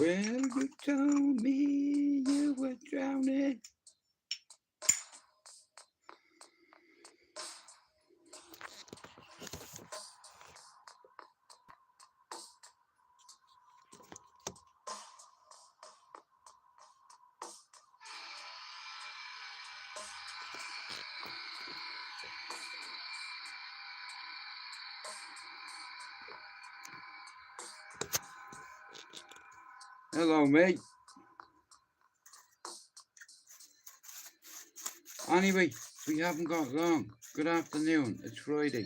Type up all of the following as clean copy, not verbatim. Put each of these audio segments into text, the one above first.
Well, you told me you were drowning. Hello, mate. Anyway, we haven't got long. Good afternoon. It's Friday.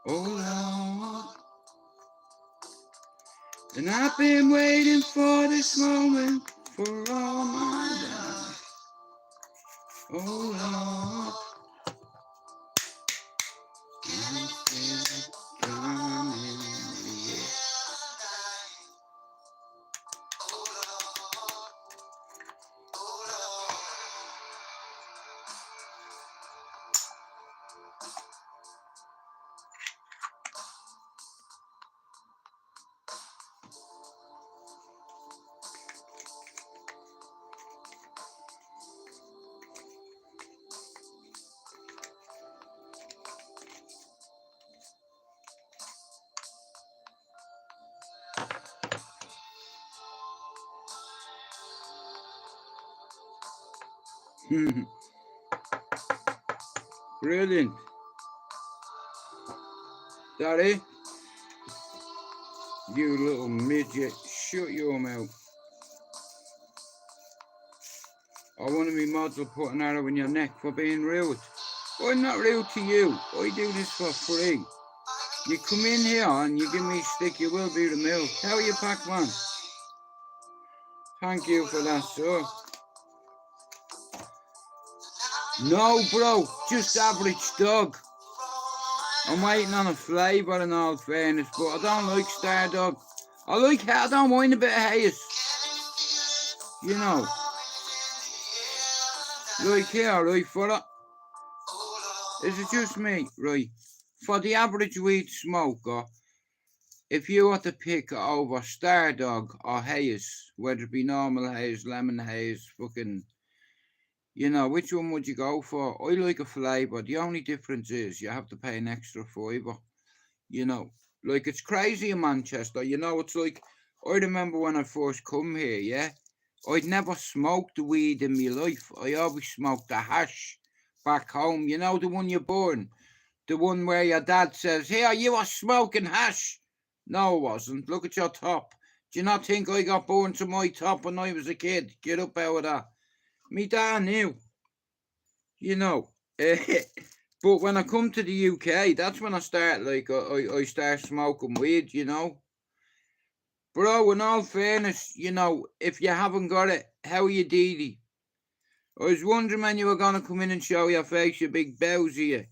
Oh Lord, and I've been waiting for this moment for all my life. Oh Lord, and it's coming in the air. Brilliant. Daddy, you little midget, shut your mouth. Or one of me mods will put an arrow in your neck for being rude. I'm not rude to you. I do this for free. You come in here and you give me a stick, you will be removed. How are you, Pac-Man? Thank you for that, sir. No, bro, just average dog. I'm waiting on a flavour in all fairness, but I don't like Star Dog. I don't mind a bit of haze. You know. Like here, right, for it. Is it just me, right? For the average weed smoker, if you were to pick over Star Dog or haze, whether it be normal haze, lemon haze, fucking, you know, which one would you go for? I like a flavour. The only difference is you have to pay an extra fiver. You know, like it's crazy in Manchester. You know, it's like, I remember when I first come here, yeah? I'd never smoked the weed in my life. I always smoked the hash back home. You know, the one you burn? The one where your dad says, here, you are smoking hash. No, I wasn't. Look at your top. Do you not think I got burned to my top when I was a kid? Get up out of that. Me dad knew. You know. But when I come to the UK, that's when I start, like, I start smoking weed, you know. Bro, in all fairness, you know, if you haven't got it, how are you, Dee? I was wondering when you were going to come in and show your face, you big bowsy, you.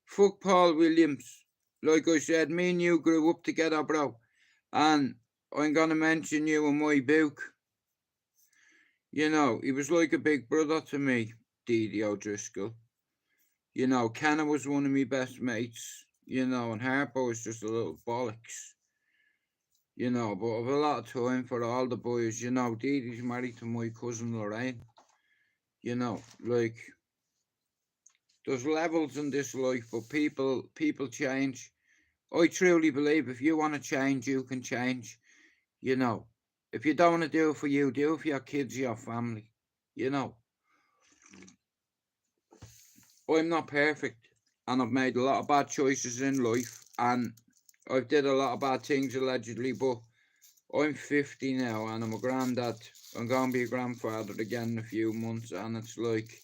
Fuck Paul Williams. Like I said, me and you grew up together, bro. And I'm going to mention you in my book. You know, he was like a big brother to me, Dee O'Driscoll. You know, Kenna was one of my best mates, you know, and Harper was just a little bollocks. You know, but I've a lot of time for all the boys, you know. Dee Dee's married to my cousin Lorraine. You know, like, there's levels in this life, but people change. I truly believe if you want to change, you can change. You know, if you don't want to do it for you, do it for your kids, your family. You know, I'm not perfect, and I've made a lot of bad choices in life, and I've did a lot of bad things allegedly, but I'm 50 now, and I'm a granddad. I'm going to be a grandfather again in a few months, and it's like,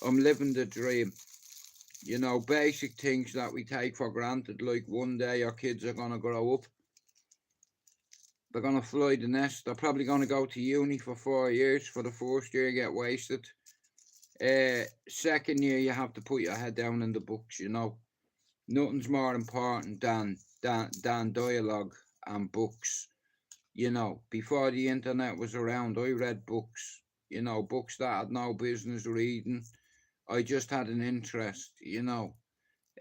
I'm living the dream. You know, basic things that we take for granted, like one day our kids are going to grow up. They're going to fly the nest. They're probably going to go to uni for 4 years. For the first year, get wasted. Second year, you have to put your head down in the books, you know. Nothing's more important than dialogue and books. You know, before the internet was around, I read books, you know, books that I had no business reading. I just had an interest, you know.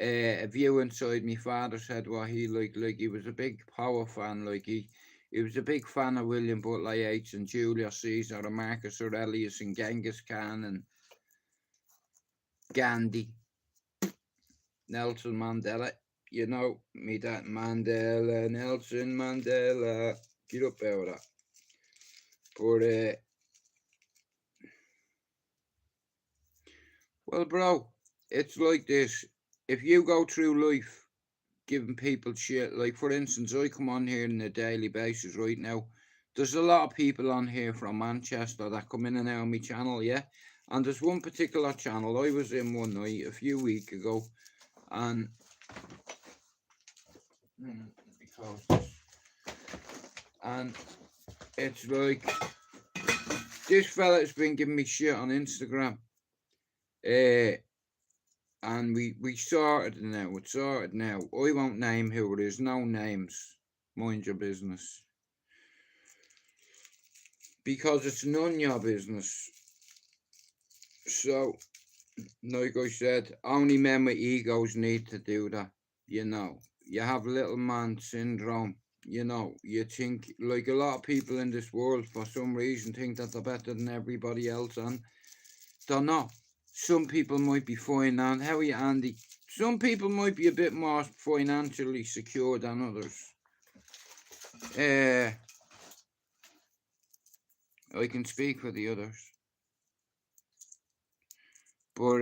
A view inside my father's head what he liked. Like he was a big power fan. Like he was a big fan of William Butler Yeats and Julius Caesar and Marcus Aurelius and Genghis Khan and Gandhi, Nelson Mandela. You know, me that Mandela, Nelson Mandela. Get up out of that. But well, bro, it's like this. If you go through life giving people shit, like for instance, I come on here on a daily basis right now. There's a lot of people on here from Manchester that come in and out on my channel, yeah. And there's one particular channel I was in one night a few weeks ago, and and it's like this fella's been giving me shit on Instagram. And we sorted now. It's sorted now. I won't name who it is. No names. Mind your business. Because it's none your business. So, like I said, only men with egos need to do that. You know, you have little man syndrome. You know, you think, like a lot of people in this world, for some reason, think that they're better than everybody else, and they're not. Some people might be financially, how are you, Andy? Some people might be a bit more financially secure than others. I can speak for the others. But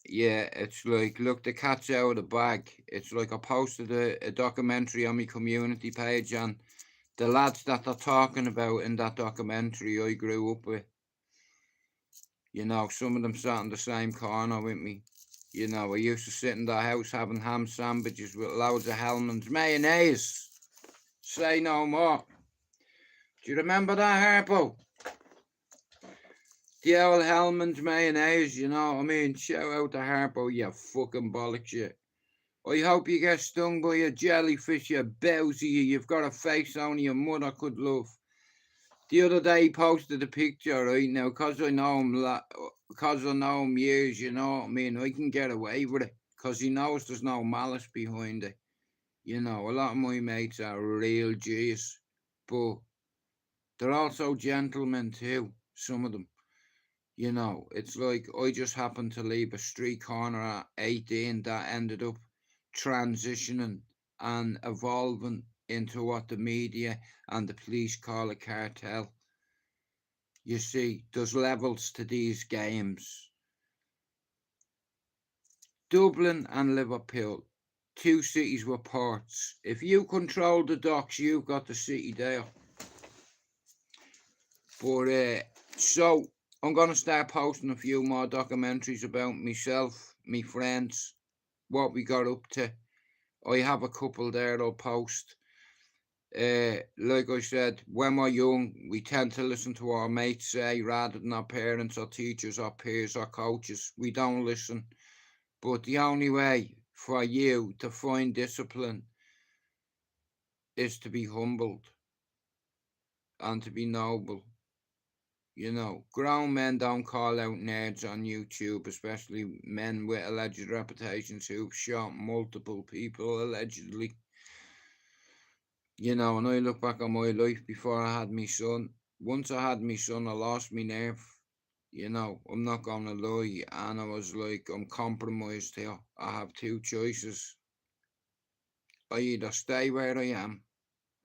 yeah, it's like, look, the cat's out of the bag. It's like I posted a documentary on my community page, and the lads that they're talking about in that documentary I grew up with. You know, some of them sat in the same corner with me. You know, I used to sit in the house having ham sandwiches with loads of Hellman's mayonnaise. Say no more. Do you remember that, Harpo? The old Hellman's mayonnaise, you know what I mean? Shout out to Harpo, you fucking bollocks, you. I hope you get stung by a jellyfish, you bowsy, you've got a face only your mother could love. The other day he posted a picture, right now, because I know him years, you know what I mean, I can get away with it, because he knows there's no malice behind it. You know, a lot of my mates are real G's, but they're also gentlemen too, some of them. You know, it's like I just happened to leave a street corner at 18 that ended up transitioning and evolving into what the media and the police call a cartel. You see, there's levels to these games. Dublin and Liverpool, two cities with ports. If you control the docks, you've got the city there. But so I'm gonna start posting a few more documentaries about myself, me friends, what we got up to. I have a couple there I'll post. Like I said, when we're young, we tend to listen to what our mates say rather than our parents or teachers or peers or coaches. We don't listen. But the only way for you to find discipline is to be humbled and to be noble. You know, grown men don't call out nerds on YouTube, especially men with alleged reputations who've shot multiple people allegedly. You know, and I look back on my life before I had my son. Once I had my son, I lost my nerve. You know, I'm not gonna lie, and I was like, I'm compromised here. I have two choices. I either stay where I am,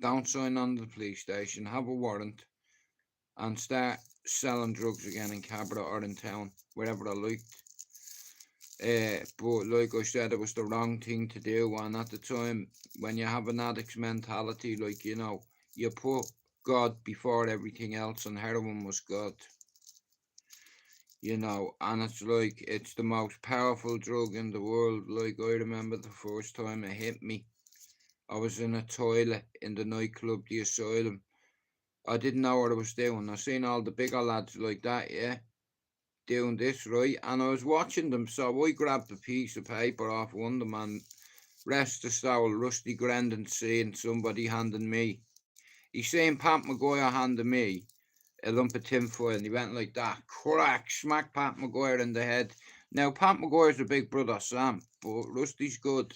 don't sign on to the police station, have a warrant, and start selling drugs again in Cabra or in town, wherever I liked. But like I said, it was the wrong thing to do, and at the time, when you have an addict's mentality, like, you know, you put God before everything else, and heroin was God. You know, and it's like, it's the most powerful drug in the world. Like, I remember the first time it hit me, I was in a toilet in the nightclub, the Asylum, I didn't know what I was doing. I seen all the bigger lads like that, yeah, doing this, right? And I was watching them, so I grabbed a piece of paper off one of them and rest of soul, Rusty Grendon seeing somebody handing me. He's saying Pat Maguire handed me a lump of tinfoil and he went like that, crack, smack Pat Maguire in the head. Now, Pat Maguire's a big brother, Sam, but Rusty's good.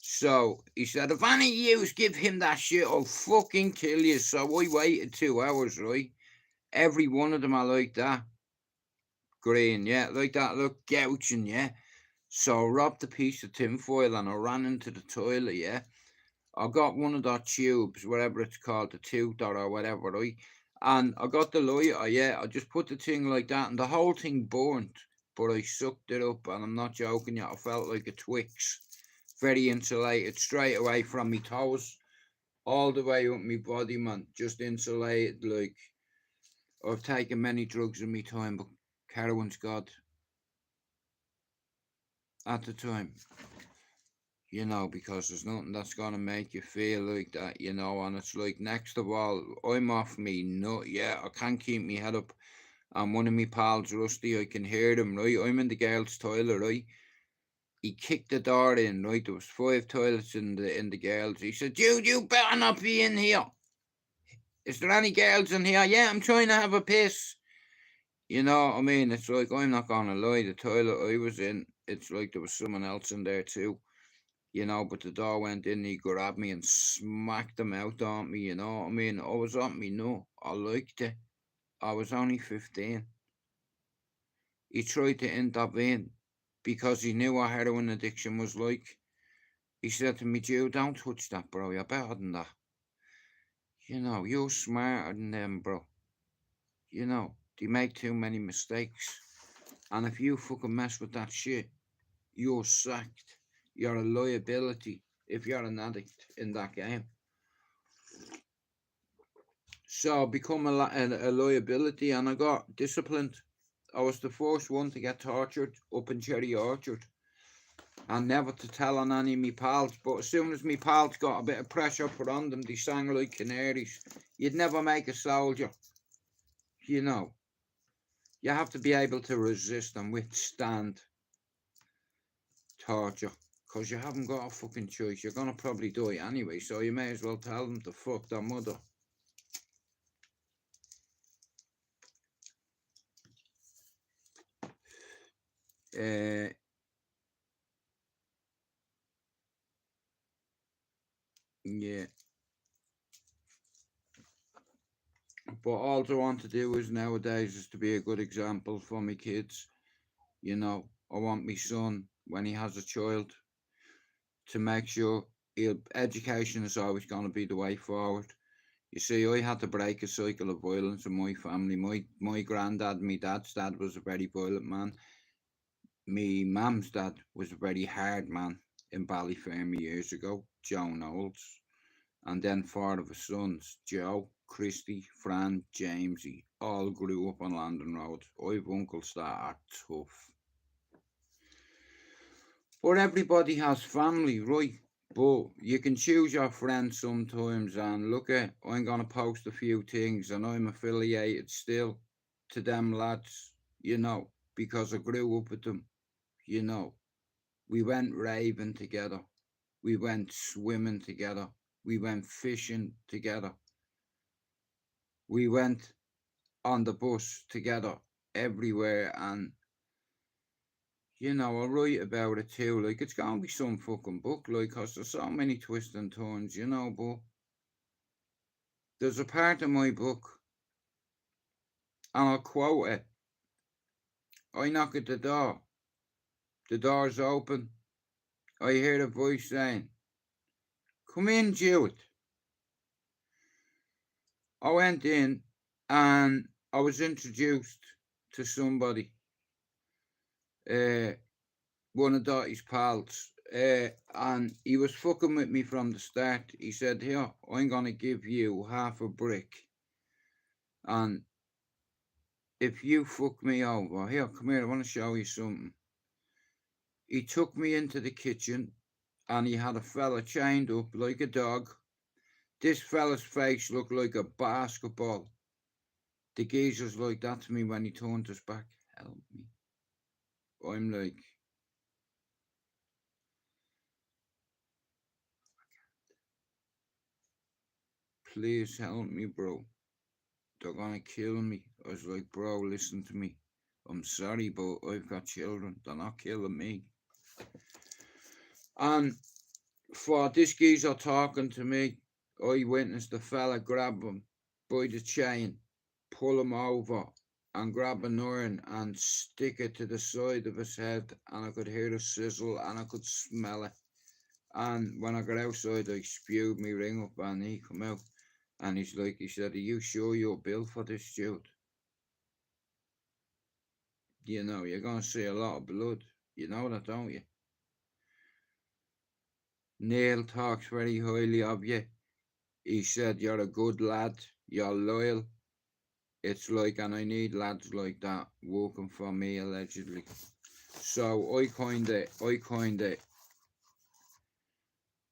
So he said, if any of you give him that shit, I'll fucking kill you. So I waited 2 hours, right? Every one of them are like that. Green, yeah, like that, look, gouging, yeah. So I robbed a piece of tinfoil and I ran into the toilet, yeah. I got one of those tubes, whatever it's called, the tooth or whatever, right? And I got the lighter, yeah. I just put the thing like that and the whole thing burnt. But I sucked it up and I'm not joking yet. I felt like a Twix. Very insulated, straight away from me toes, all the way up my body, man. Just insulated, like I've taken many drugs in my time, but heroin's God at the time. You know, because there's nothing that's gonna make you feel like that, you know, and it's like next of all, I'm off me nut, yeah, I can't keep me head up. And one of me pals, Rusty, I can hear him, right? I'm in the girls' toilet, right? He kicked the door in, right? There was 5 toilets in the girls. He said, you better not be in here. Is there any girls in here? Yeah, I'm trying to have a piss. You know what I mean? It's like, I'm not gonna lie, the toilet I was in, it's like there was someone else in there too. You know, but the door went in, he grabbed me and smacked them out on me, you know what I mean? I was on me, no, I liked it. I was only 15. He tried to intervene because he knew what heroin addiction was like. He said to me, Joe, don't touch that, bro, you're better than that. You know, you're smarter than them, bro. You know, they make too many mistakes. And if you fucking mess with that shit, you're sacked. You're a liability if you're an addict in that game. So I become a liability and I got disciplined. I was the first one to get tortured up in Cherry Orchard and never to tell on any of me pals. But as soon as me pals got a bit of pressure put on them, they sang like canaries. You'd never make a soldier. You know, you have to be able to resist and withstand torture. Because you haven't got a fucking choice. You're going to probably die anyway, so you may as well tell them to fuck their mother. Yeah. But all I want to do is nowadays is to be a good example for my kids. You know, I want my son, when he has a child, to make sure education is always going to be the way forward. You see, I had to break a cycle of violence in my family. My granddad, my dad's dad was a very violent man. My mum's dad was a very hard man in Ballyfermy years ago, Joe Knowles. And then 4 of his sons, Joe, Christy, Fran, Jamesy, all grew up on London Road. I've uncles that are tough. But everybody has family, right? But you can choose your friends sometimes and look at, I'm going to post a few things and I'm affiliated still to them lads, you know, because I grew up with them, you know. We went raving together. We went swimming together. We went fishing together. We went on the bus together everywhere and you know, I'll write about it too. Like, it's gonna be some fucking book, like, cause there's so many twists and turns, you know, but there's a part of my book, and I'll quote it. I knock at the door's open, I hear a voice saying, come in, Jewett. I went in, and I was introduced to somebody, uh, one of Dottie's pals, and he was fucking with me from the start. He said, here, I'm gonna give you half a brick, and if you fuck me over, here, come here, I want to show you something. He took me into the kitchen and he had a fella chained up like a dog, This fella's face looked like a basketball. The geezer's like that to me when he turned his back. Help me. I'm like, please help me, bro. They're gonna kill me. I was like, bro, listen to me. I'm sorry, but I've got children. They're not killing me. And for this geezer talking to me, I witnessed the fella grab him by the chain, pull him over, and grab an iron and stick it to the side of his head. And I could hear the sizzle and I could smell it. And when I got outside, I spewed me ring up and he come out. And he's like, he said, are you sure you're built for this, Stuart? You know, you're going to see a lot of blood. You know that, don't you? Neil talks very highly of you. He said, you're a good lad. You're loyal. It's like, and I need lads like that working for me, allegedly. So I kind of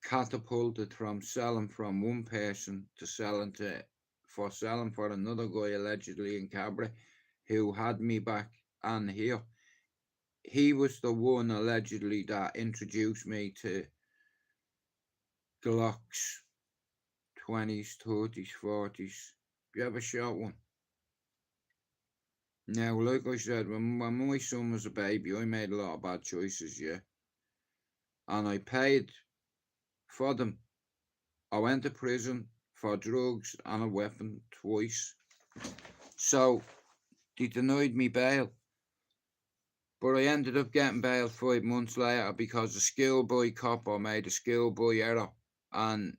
catapulted from selling from one person to selling for another guy allegedly in Cabra who had me back. And here he was the one allegedly that introduced me to Glocks, 20s, 30s, 40s. You ever shot one? Now, like I said, when my son was a baby, I made a lot of bad choices, yeah. And I paid for them. I went to prison for drugs and a weapon twice. So they denied me bail. But I ended up getting bail 5 months later because the schoolboy copper made a schoolboy error. And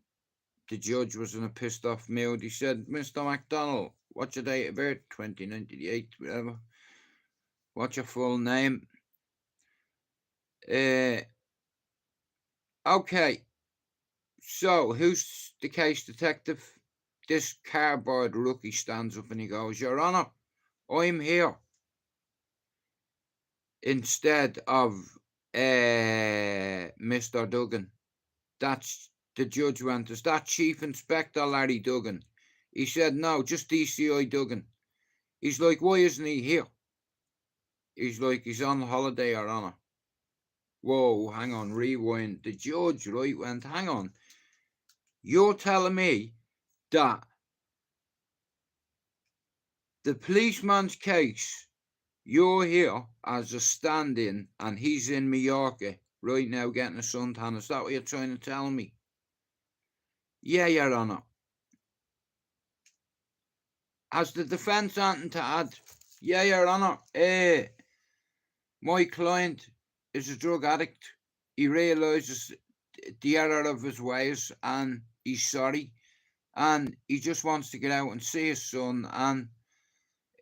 the judge was in a pissed off mood. He said, Mr. McDonald, what's your date of birth? 2098, whatever. What's your full name? Okay. So, who's the case detective? This cardboard rookie stands up and he goes, Your Honour, I'm here instead of Mr. Duggan. That's the judge went, is that Chief Inspector Larry Duggan? He said, no, just DCI Duggan. He's like, why isn't he here? He's like, he's on holiday, Your Honour. Whoa, hang on, rewind. The judge, right, went, hang on. You're telling me that the policeman's case, you're here as a stand-in and he's in Mallorca right now getting a suntan. Is that what you're trying to tell me? Yeah, Your Honour. Has the defence anything to add? Yeah, Your Honour. My client is a drug addict. He realises the error of his ways and he's sorry. And he just wants to get out and see his son. And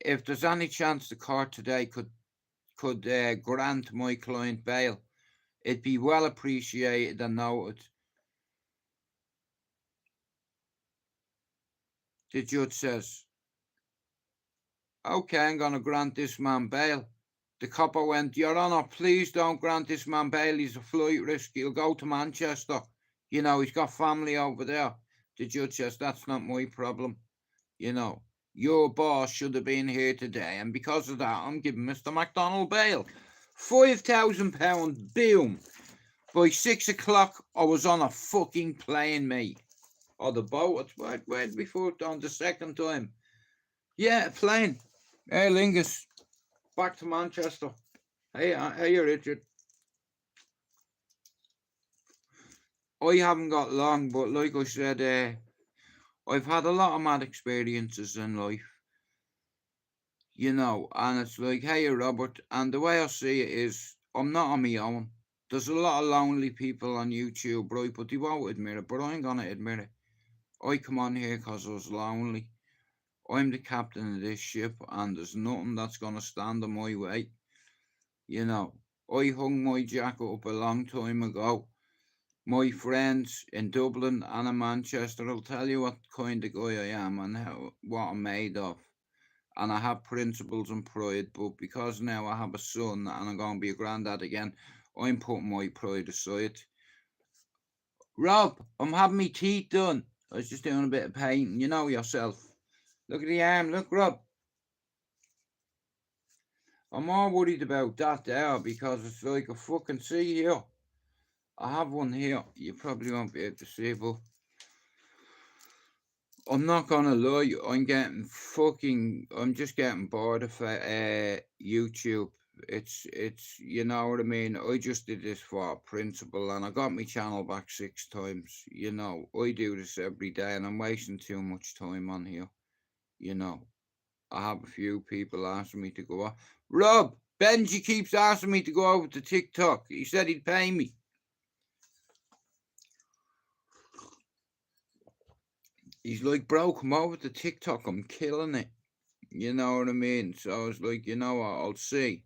if there's any chance the court today could grant my client bail, it'd be well appreciated and noted. The judge says, okay, I'm going to grant this man bail. The copper went, Your Honour, please don't grant this man bail. He's a flight risk. He'll go to Manchester. You know, he's got family over there. The judge says, that's not my problem. You know, your boss should have been here today. And because of that, I'm giving Mr. McDonald bail. £5,000, boom. By 6 o'clock, I was on a fucking plane, mate. Or the boat. Where did we put on the second time? Yeah, a plane. Aer Lingus. Back to Manchester. Hey, Richard. I haven't got long, but like I said, I've had a lot of mad experiences in life. You know, and it's like, hey, Robert, and the way I see it is, I'm not on my own. There's a lot of lonely people on YouTube, right, but they won't admit it, but I'm gonna admit it. I come on here because I was lonely. I'm the captain of this ship, and there's nothing that's gonna stand in my way. You know, I hung my jacket up a long time ago. My friends in Dublin and in Manchester will tell you what kind of guy I am and what I'm made of. And I have principles and pride, but because now I have a son and I'm going to be a granddad again, I'm putting my pride aside. Rob, I'm having my teeth done. I was just doing a bit of painting, you know yourself. Look at the arm, look, Rob. I'm more worried about that there because it's like a fucking see here. I have one here. You probably won't be able to see, but I'm not gonna lie. I'm just getting bored of YouTube. You know what I mean. I just did this for a principle, and I got my channel back 6 times. You know, I do this every day, and I'm wasting too much time on here. You know, I have a few people asking me to go off. Rob, Benji keeps asking me to go over to TikTok. He said he'd pay me. He's like, bro, come over to TikTok. I'm killing it. You know what I mean? So I was like, you know what? I'll see.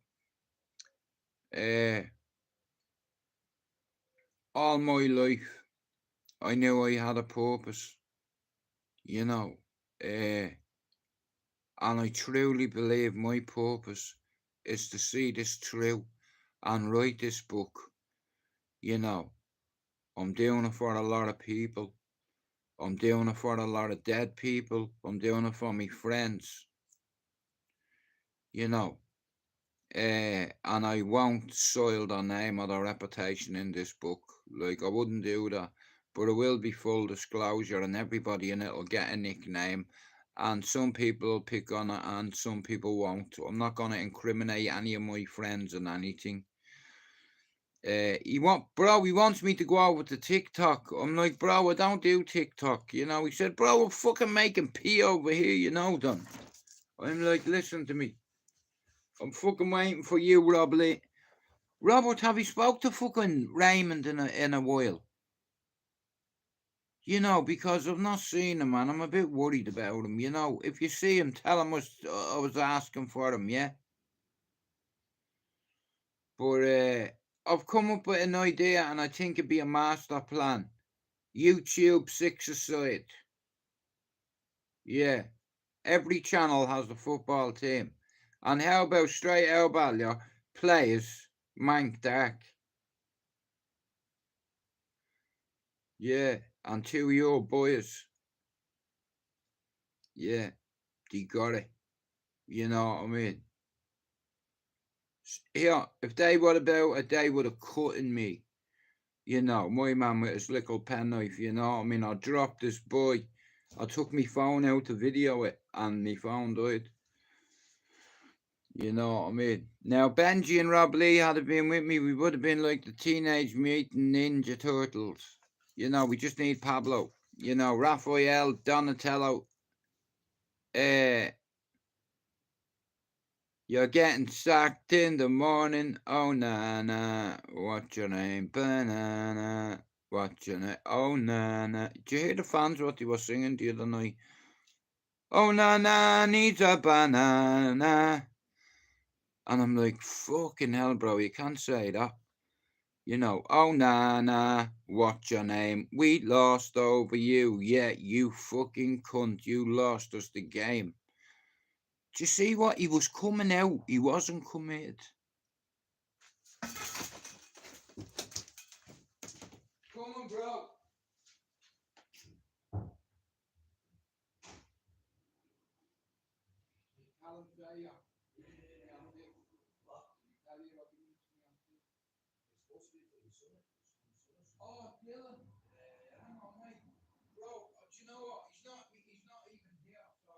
All my life, I knew I had a purpose. You know, and I truly believe my purpose is to see this through and write this book. You know, I'm doing it for a lot of people. I'm doing it for a lot of dead people. I'm doing it for my friends. You know, and I won't soil their name or their reputation in this book. Like, I wouldn't do that. But it will be full disclosure, and everybody in it will get a nickname. And some people will pick on it, and some people won't. I'm not going to incriminate any of my friends and anything. He wants me to go over to TikTok. I'm like, bro, I don't do TikTok. You know, he said, bro, we're fucking making pee over here, you know, them. I'm like, listen to me. I'm fucking waiting for you, Rob Lee. Robert, have you spoke to fucking Raymond in a while? You know, because I've not seen him, man. I'm a bit worried about him. You know, if you see him, tell him I was asking for him, yeah? But I've come up with an idea, and I think it'd be a master plan. YouTube 6-a-side. Yeah. Every channel has a football team. And how about Straightouttaballyer players Mank Dark? Yeah. And 2 of your boys. Yeah. They got it. You know what I mean? Yeah, if they were about it, they would have cut in me. You know, my man with his little penknife, you know what I mean? I dropped this boy. I took my phone out to video it, and my phone died. You know what I mean? Now, Benji and Rob Lee had been with me, we would have been like the Teenage Mutant Ninja Turtles. You know, we just need Pablo. You know, Raphael, Donatello. You're getting sacked in the morning. Oh, na. What's your name? Banana. What's your name? Oh, na. Did you hear the fans what they were singing the other night? Oh, na needs a banana. And I'm like, fucking hell, bro, you can't say that. You know, oh, na. What's your name? We lost over you. Yeah, you fucking cunt. You lost us the game. Do you see what? He was coming out. He wasn't committed. Come on, bro. Oh, Dylan. Hang on, mate. Bro, do you know what? He's not even here, so.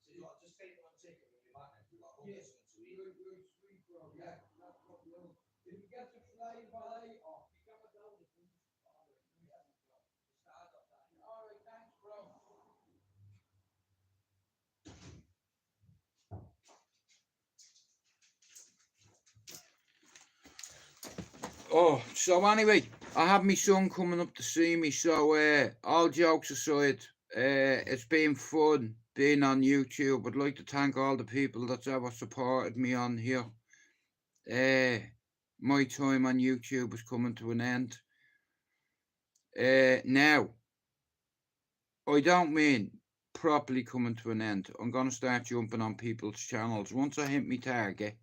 So you just take one ticket when you're back and you got all this to eat. You're sweet, bro. Yeah, that's what Dylan. Did you get the fly ballet off? You got it down the food. Alright, thanks, bro. Oh, so anyway, I have my son coming up to see me, so all jokes aside, it's been fun being on YouTube. I'd like to thank all the people that's ever supported me on here. My time on YouTube is coming to an end. Now, I don't mean properly coming to an end. I'm going to start jumping on people's channels. Once I hit my target,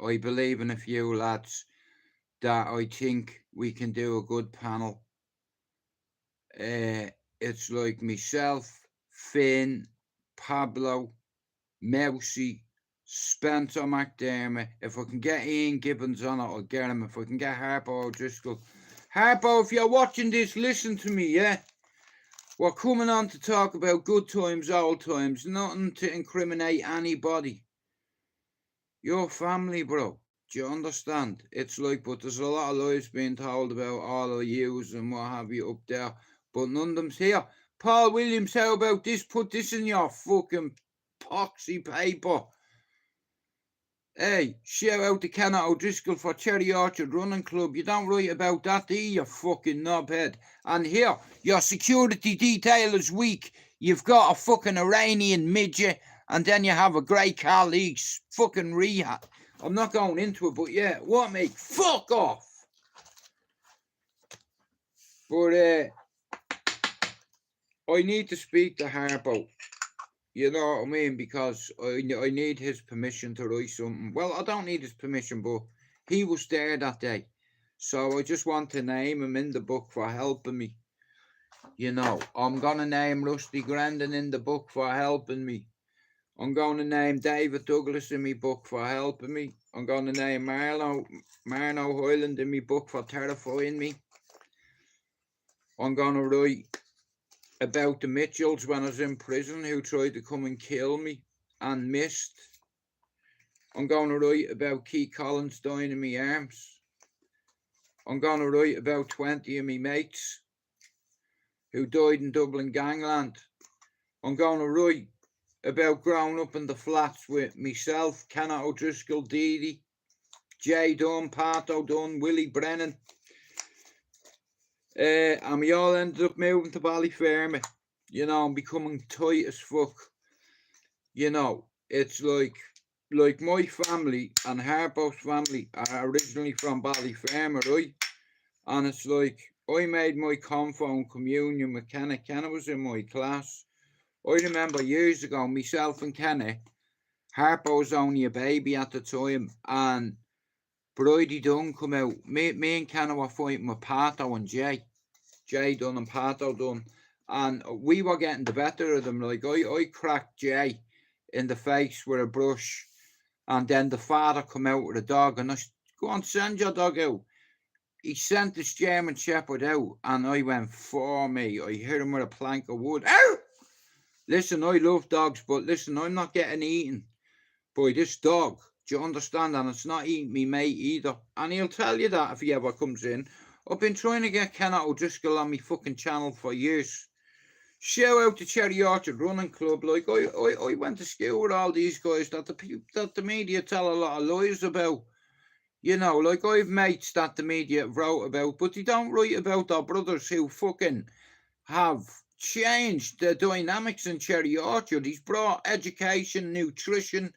I believe in a few lads that I think we can do a good panel. It's like myself, Finn, Pablo, Mousy, Spencer McDermott. If I can get Ian Gibbons on it, I'll get him. If I can get Harpo O'Driscoll. Harpo, if you're watching this, listen to me, yeah? We're coming on to talk about good times, old times. Nothing to incriminate anybody. Your family, bro. Do you understand? It's like, but there's a lot of lies being told about all of yous and what have you up there. But none of them's here. Paul Williams, how about this? Put this in your fucking poxy paper. Hey, shout out to Kenneth O'Driscoll for Cherry Orchard Running Club. You don't write about that, do you fucking knobhead? And here, your security detail is weak. You've got a fucking Iranian midget, and then you have a grey colleague's fucking rehab. I'm not going into it, but yeah, what, mate? Fuck off! But, I need to speak to Harpo. You know what I mean? Because I need his permission to write something. Well, I don't need his permission, but he was there that day. So I just want to name him in the book for helping me. You know, I'm going to name Rusty Grandin in the book for helping me. I'm going to name David Douglas in my book for helping me. I'm going to name Marno Hyland in my book for terrifying me. I'm going to write about the Mitchells when I was in prison who tried to come and kill me and missed. I'm going to write about Keith Collins dying in my arms. I'm going to write about 20 of my mates who died in Dublin gangland. I'm going to write about growing up in the flats with myself, Kenneth O'Driscoll, Dee, Jay Dunn, Pat O'Dunn, Willie Brennan. And we all ended up moving to Ballyfermot, you know, and becoming tight as fuck. You know, it's like my family and Harpo's family are originally from Ballyfermot, right? And it's like, I made my confirmed communion with Kenny. Kenny was in my class. I remember years ago, myself and Kenny, Harpo was only a baby at the time, and Bridie Dunn come out. Me and Kenny were fighting with Pato and Jay Dunn and Pato Dunn, and we were getting the better of them. Like, I cracked Jay in the face with a brush, and then the father come out with a dog, and I said, go on, send your dog out. He sent this German Shepherd out, and I went, for me. I hit him with a plank of wood. Ow! Listen, I love dogs, but listen, I'm not getting eaten by this dog. Do you understand? And it's not eating me mate either. And he'll tell you that if he ever comes in. I've been trying to get Kenneth O'Driscoll on my fucking channel for years. Shout out to Cherry Orchard Running Club. Like, I went to school with all these guys that the media tell a lot of lies about. You know, like, I've mates that the media wrote about, but they don't write about their brothers who fucking have changed the dynamics in Cherry Orchard. He's brought education, nutrition,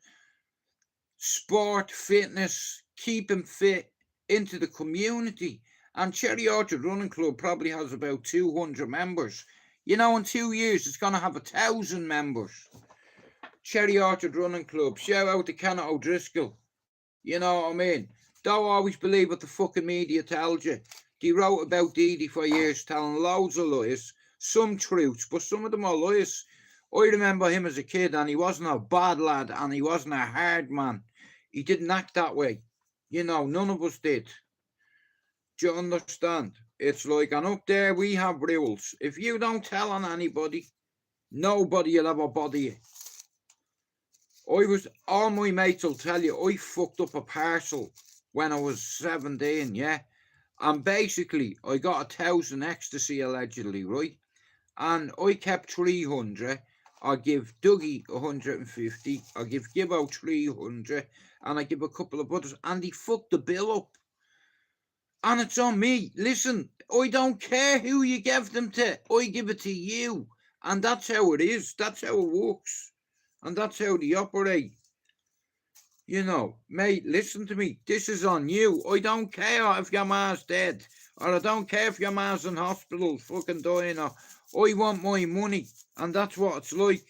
sport, fitness, keeping fit into the community. And Cherry Orchard Running Club probably has about 200 members. You know, in 2 years, it's going to have 1,000 members. Cherry Orchard Running Club. Shout out to Kenneth O'Driscoll. You know what I mean? Don't always believe what the fucking media tells you. They wrote about Dee for years, telling loads of lies. Some truths, but some of them are lies. I remember him as a kid, and he wasn't a bad lad, and he wasn't a hard man. He didn't act that way. You know, none of us did. Do you understand? It's like, and up there we have rules. If you don't tell on anybody, nobody will ever bother you. All my mates will tell you, I fucked up a parcel when I was 17, yeah? And basically, I got 1,000 ecstasy allegedly, right? And I kept 300. I give Dougie 150. I give Gibbo 300. And I give a couple of others. And he fucked the bill up. And it's on me. Listen, I don't care who you give them to. I give it to you. And that's how it is. That's how it works. And that's how they operate. You know, mate, listen to me. This is on you. I don't care if your ma's dead. Or I don't care if your ma's in hospital fucking dying. Or I want my money. And that's what it's like.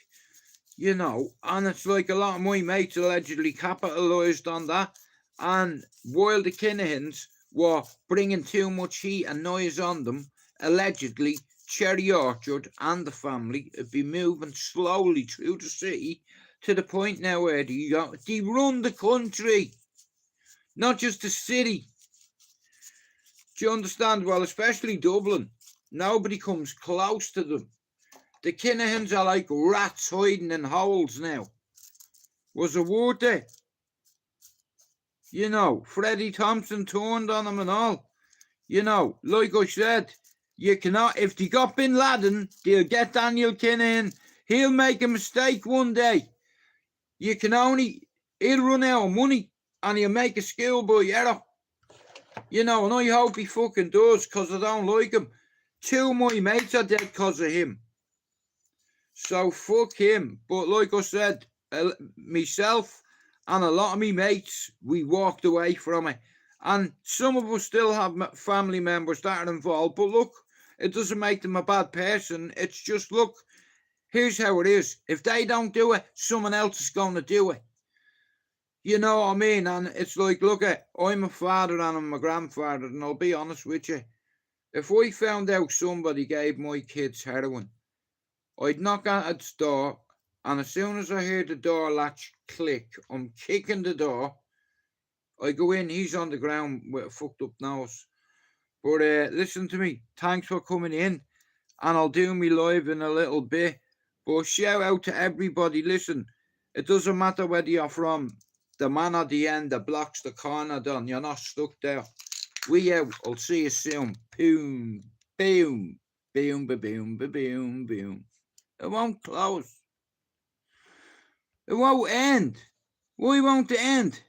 You know, and it's like a lot of my mates allegedly capitalised on that. And while the Kinahans were bringing too much heat and noise on them, allegedly, Cherry Orchard and the family have been moving slowly through the city to the point now where they run the country, not just the city. Do you understand? Well, especially Dublin. Nobody comes close to them. The Kinahans are like rats hiding in holes now. Was a word there? You know, Freddie Thompson turned on them and all. You know, like I said, you cannot, if they got Bin Laden, they'll get Daniel Kinahan. He'll make a mistake one day. You can only, he'll run out of money and he'll make a schoolboy error. You know, and I hope he fucking does, because I don't like him. 2 of my mates are dead because of him. So fuck him. But like I said, myself and a lot of me mates, we walked away from it. And some of us still have family members that are involved. But look, it doesn't make them a bad person. It's just, look, here's how it is. If they don't do it, someone else is going to do it. You know what I mean? And it's like, look, I'm a father and I'm a grandfather, and I'll be honest with you. If I found out somebody gave my kids heroin, I'd knock at the door, and as soon as I hear the door latch click, I'm kicking the door. I go in, he's on the ground with a fucked up nose. But listen to me, thanks for coming in, and I'll do me live in a little bit. But shout out to everybody, listen, it doesn't matter whether you're from the man at the end, the blocks, the corner done, you're not stuck there. We out, I'll see you soon. Boom, boom, boom, boom, boom, boom. It won't close. It won't end. Why won't it end?